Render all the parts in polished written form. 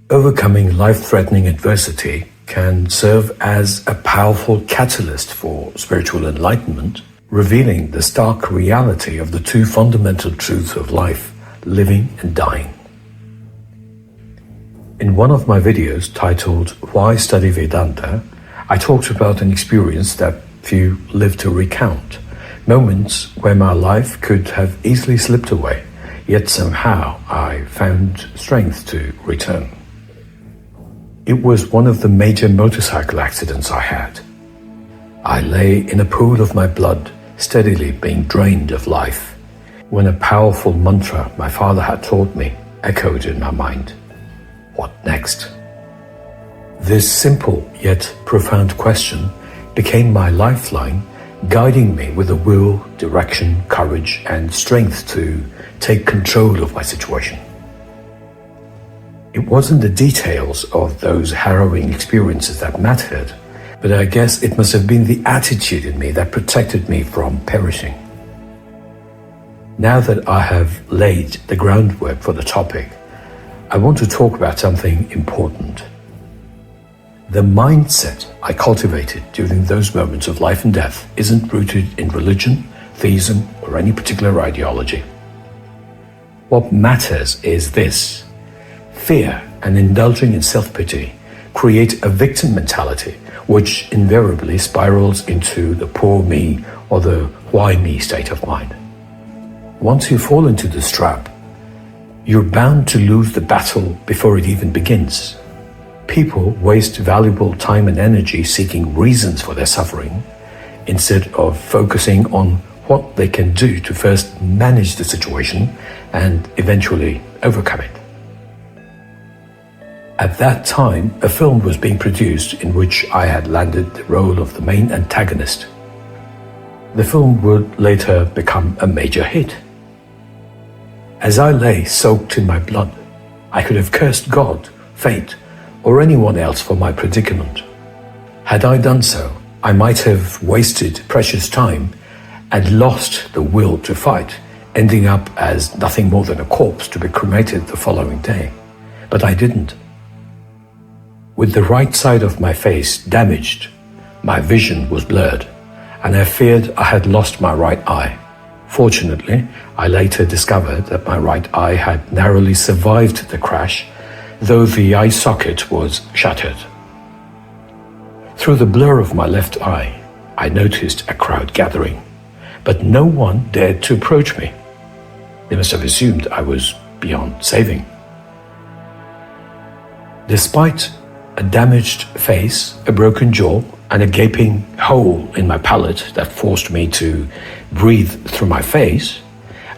Overcoming life-threatening adversity can serve as a powerful catalyst for spiritual enlightenment, revealing the stark reality of the two fundamental truths of life, living and dying. In one of my videos titled Why Study Vedanta, I talked about an experience that few live to recount, moments where my life could have easily slipped away, yet somehow I found strength to return. It was one of the major motorcycle accidents I had. I lay in a pool of my blood, steadily being drained of life, when a powerful mantra my father had taught me echoed in my mind. What next? This simple yet profound question became my lifeline, guiding me with the will, direction, courage, and strength to take control of my situation. It wasn't the details of those harrowing experiences that mattered, but I guess it must have been the attitude in me that protected me from perishing. Now that I have laid the groundwork for the topic, I want to talk about something important. The mindset I cultivated during those moments of life and death isn't rooted in religion, theism, or any particular ideology. What matters is this: fear and indulging in self-pity create a victim mentality, which invariably spirals into the poor me or the why me state of mind. Once you fall into this trap, you're bound to lose the battle before it even begins. People waste valuable time and energy seeking reasons for their suffering, instead of focusing on what they can do to first manage the situation and eventually overcome it. At that time, a film was being produced in which I had landed the role of the main antagonist. The film would later become a major hit. As I lay soaked in my blood, I could have cursed God, fate, or anyone else for my predicament. Had I done so, I might have wasted precious time and lost the will to fight, ending up as nothing more than a corpse to be cremated the following day. But I didn't. With the right side of my face damaged, my vision was blurred, and I feared I had lost my right eye. Fortunately, I later discovered that my right eye had narrowly survived the crash, though the eye socket was shattered. Through the blur of my left eye, I noticed a crowd gathering, but no one dared to approach me. They must have assumed I was beyond saving. Despite a damaged face, a broken jaw, and a gaping hole in my palate that forced me to breathe through my face,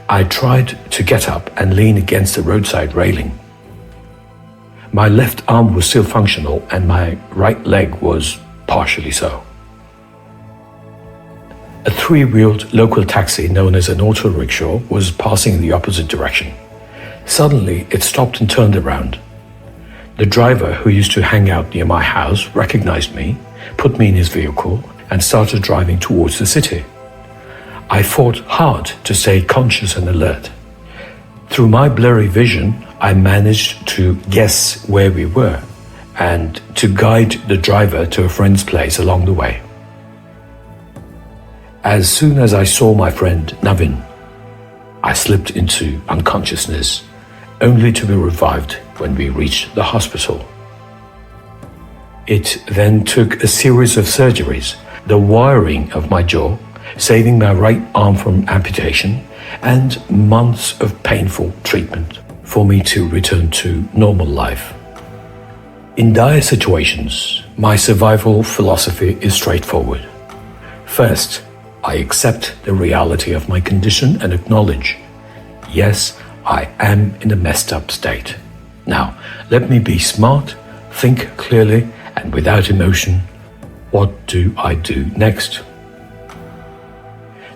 I tried to get up and lean against the roadside railing. My left arm was still functional and my right leg was partially so. A three-wheeled local taxi known as an auto rickshaw was passing in the opposite direction. Suddenly, it stopped and turned around. The driver, who used to hang out near my house, recognized me, put me in his vehicle, and started driving towards the city. I fought hard to stay conscious and alert. Through my blurry vision, I managed to guess where we were and to guide the driver to a friend's place along the way. As soon as I saw my friend Navin, I slipped into unconsciousness, only to be revived when we reached the hospital. It then took a series of surgeries, the wiring of my jaw, saving my right arm from amputation, and months of painful treatment for me to return to normal life. In dire situations, my survival philosophy is straightforward. First, I accept the reality of my condition and acknowledge, yes, I am in a messed up state. Now, let me be smart, think clearly, and without emotion. What do I do next?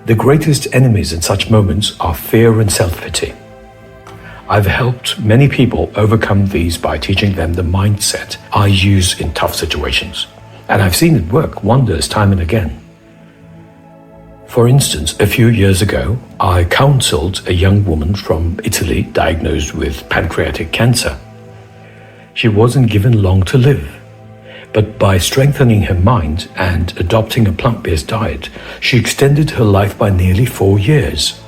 The greatest enemies in such moments are fear and self-pity. I've helped many people overcome these by teaching them the mindset I use in tough situations, and I've seen it work wonders time and again. For instance, a few years ago, I counseled a young woman from Italy diagnosed with pancreatic cancer. She wasn't given long to live, but by strengthening her mind and adopting a plant-based diet, she extended her life by nearly 4 years.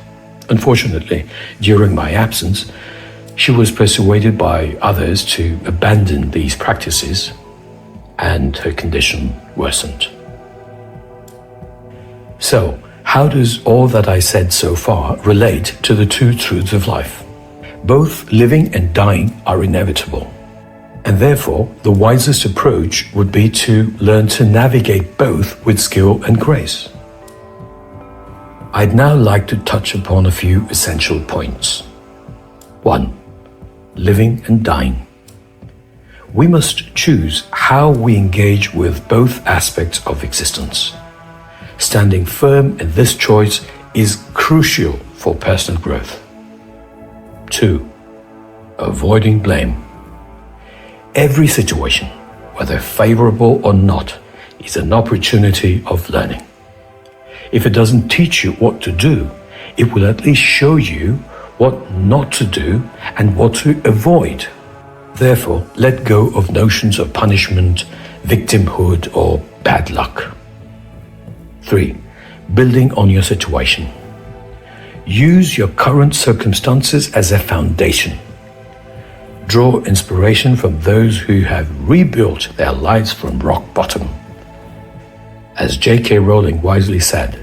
Unfortunately, during my absence, she was persuaded by others to abandon these practices, and her condition worsened. So, how does all that I said so far relate to the two truths of life? Both living and dying are inevitable, and therefore the wisest approach would be to learn to navigate both with skill and grace. I'd now like to touch upon a few essential points. 1. Living and dying. We must choose how we engage with both aspects of existence. Standing firm in this choice is crucial for personal growth. 2. Avoiding blame. Every situation, whether favorable or not, is an opportunity of learning. If it doesn't teach you what to do, it will at least show you what not to do and what to avoid. Therefore, let go of notions of punishment, victimhood, or bad luck. 3. Building on your situation. Use your current circumstances as a foundation. Draw inspiration from those who have rebuilt their lives from rock bottom. As J.K. Rowling wisely said,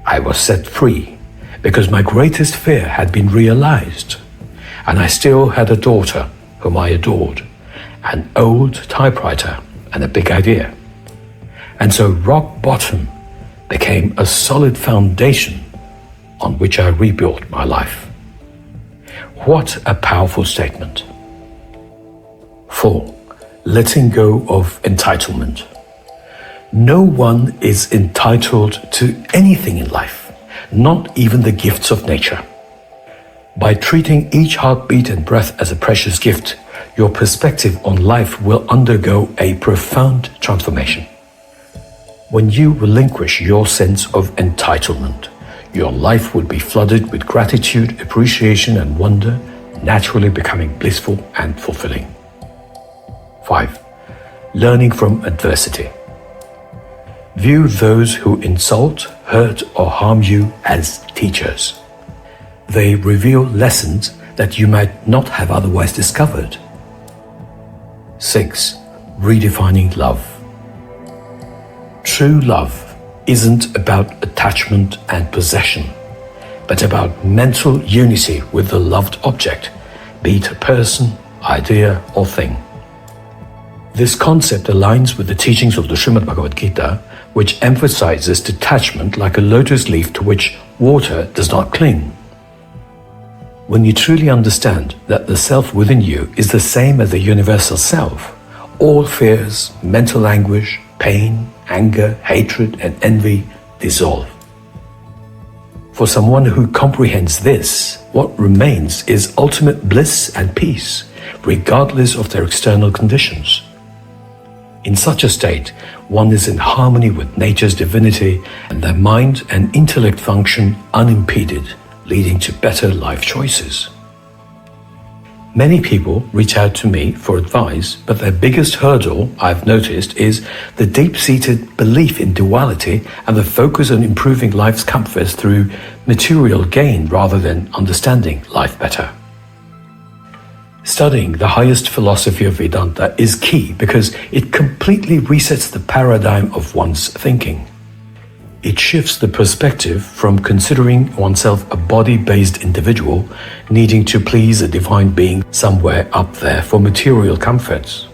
"I was set free because my greatest fear had been realized, and I still had a daughter whom I adored, an old typewriter and a big idea. And so rock bottom became a solid foundation on which I rebuilt my life." What a powerful statement. 4. Letting go of entitlement. No one is entitled to anything in life, not even the gifts of nature. By treating each heartbeat and breath as a precious gift, your perspective on life will undergo a profound transformation. When you relinquish your sense of entitlement, your life will be flooded with gratitude, appreciation, and wonder, naturally becoming blissful and fulfilling. 5. Learning from adversity. View those who insult, hurt, or harm you as teachers. They reveal lessons that you might not have otherwise discovered. 6. Redefining love. True love isn't about attachment and possession, but about mental unity with the loved object, be it a person, idea, or thing. This concept aligns with the teachings of the Srimad Bhagavad Gita, which emphasizes detachment like a lotus leaf to which water does not cling. When you truly understand that the self within you is the same as the universal self, all fears, mental anguish, pain, anger, hatred, and envy dissolve. For someone who comprehends this, what remains is ultimate bliss and peace, regardless of their external conditions. In such a state, one is in harmony with nature's divinity, and their mind and intellect function unimpeded, leading to better life choices. Many people reach out to me for advice, but their biggest hurdle, I've noticed, is the deep-seated belief in duality and the focus on improving life's comforts through material gain rather than understanding life better. Studying the highest philosophy of Vedanta is key because it completely resets the paradigm of one's thinking. It shifts the perspective from considering oneself a body-based individual needing to please a divine being somewhere up there for material comforts.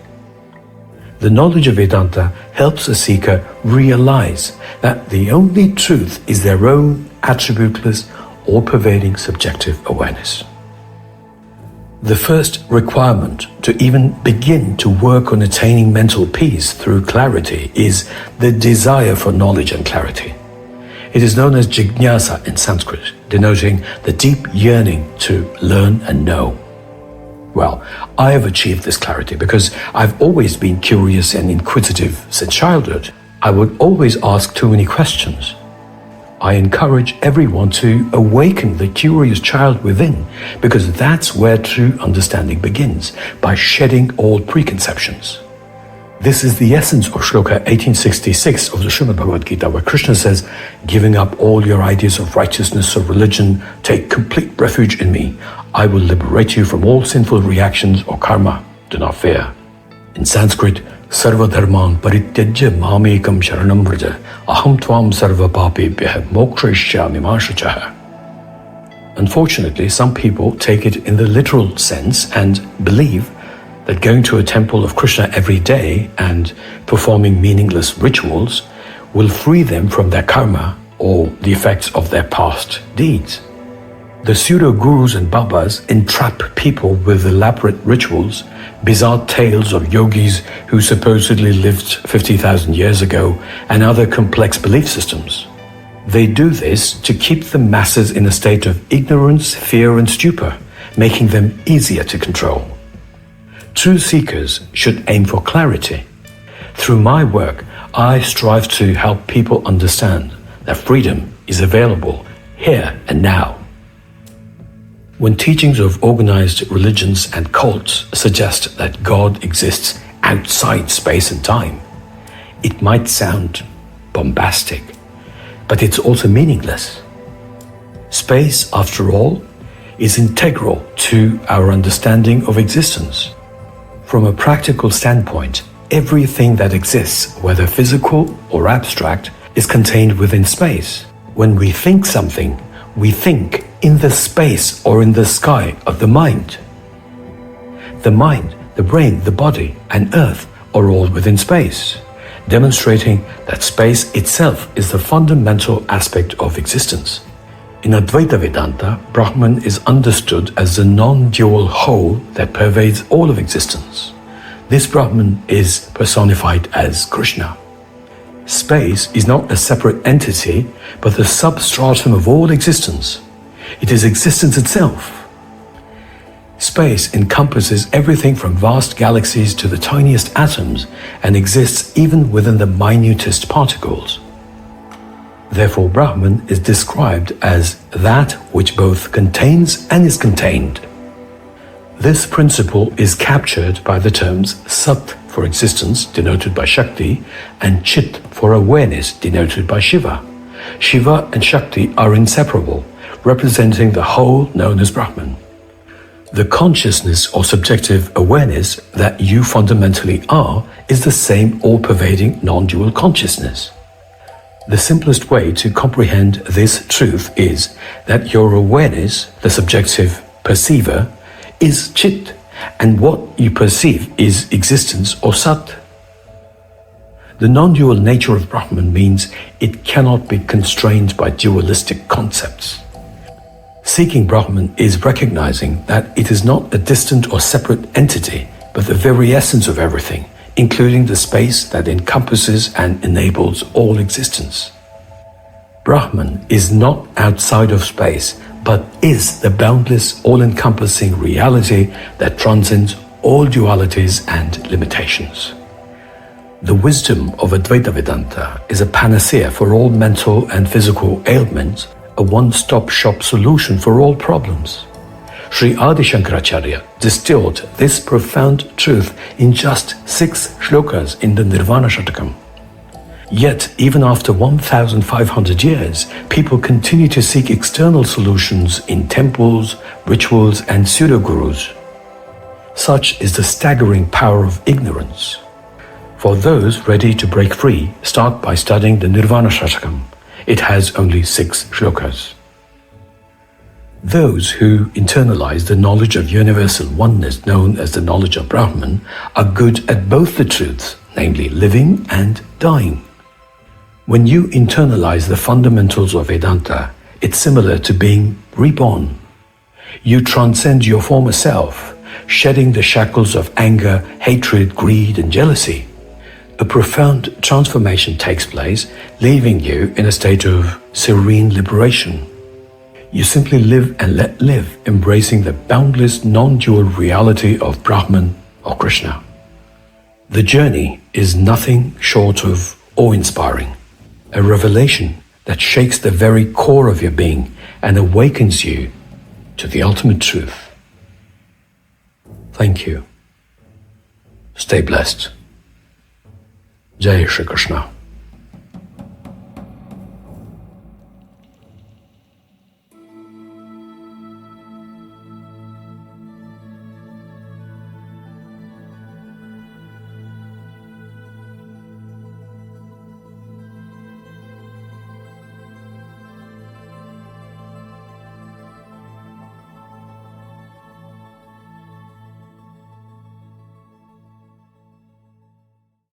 The knowledge of Vedanta helps a seeker realize that the only truth is their own attributeless, all-pervading subjective awareness. The first requirement to even begin to work on attaining mental peace through clarity is the desire for knowledge and clarity. It is known as jignasa in Sanskrit, denoting the deep yearning to learn and know. Well, I have achieved this clarity because I've always been curious and inquisitive since childhood. I would always ask too many questions. I encourage everyone to awaken the curious child within, because that's where true understanding begins, by shedding all preconceptions. This is the essence of Shloka 1866 of the Srimad Bhagavad Gita, where Krishna says, "Giving up all your ideas of righteousness or religion, take complete refuge in me. I will liberate you from all sinful reactions or karma. Do not fear." In Sanskrit, Sarva dharman parityajya mamekam sharanam vraja aham tvam sarva papebhyah mokshayishyami ma shuchah. Unfortunately, some people take it in the literal sense and believe that going to a temple of Krishna every day and performing meaningless rituals will free them from their karma or the effects of their past deeds. The pseudo-gurus and babas entrap people with elaborate rituals, bizarre tales of yogis who supposedly lived 50,000 years ago, and other complex belief systems. They do this to keep the masses in a state of ignorance, fear, and stupor, making them easier to control. True seekers should aim for clarity. Through my work, I strive to help people understand that freedom is available here and now. When teachings of organized religions and cults suggest that God exists outside space and time, it might sound bombastic, but it's also meaningless. Space, after all, is integral to our understanding of existence. From a practical standpoint, everything that exists, whether physical or abstract, is contained within space. When we think something, we think in the space or in the sky of the mind. The mind, the brain, the body, and earth are all within space, demonstrating that space itself is the fundamental aspect of existence. In Advaita Vedanta, Brahman is understood as the non-dual whole that pervades all of existence. This Brahman is personified as Krishna. Space is not a separate entity, but the substratum of all existence. It is existence itself. Space encompasses everything from vast galaxies to the tiniest atoms and exists even within the minutest particles. Therefore, Brahman is described as that which both contains and is contained. This principle is captured by the terms Sat for existence, denoted by Shakti, and Chit for awareness, denoted by Shiva. Shiva and Shakti are inseparable, representing the whole known as Brahman. The consciousness or subjective awareness that you fundamentally are is the same all-pervading non-dual consciousness. The simplest way to comprehend this truth is that your awareness, the subjective perceiver, is Chit, and what you perceive is existence or Sat. The non-dual nature of Brahman means it cannot be constrained by dualistic concepts. Seeking Brahman is recognizing that it is not a distant or separate entity, but the very essence of everything, including the space that encompasses and enables all existence. Brahman is not outside of space, but is the boundless, all-encompassing reality that transcends all dualities and limitations. The wisdom of Advaita Vedanta is a panacea for all mental and physical ailments, a one-stop shop solution for all problems. Sri Adi Shankaracharya distilled this profound truth in just 6 shlokas in the Nirvana Shatakam. Yet, even after 1,500 years, people continue to seek external solutions in temples, rituals, and pseudo-gurus. Such is the staggering power of ignorance. For those ready to break free, start by studying the Nirvana Shatakam. It has only 6 shlokas. Those who internalize the knowledge of universal oneness known as the knowledge of Brahman are good at both the truths, namely living and dying. When you internalize the fundamentals of Vedanta, it's similar to being reborn. You transcend your former self, shedding the shackles of anger, hatred, greed, and jealousy. A profound transformation takes place, leaving you in a state of serene liberation. You simply live and let live, embracing the boundless non-dual reality of Brahman or Krishna. The journey is nothing short of awe-inspiring, a revelation that shakes the very core of your being and awakens you to the ultimate truth. Thank you. Stay blessed. Jai Shri Krishna.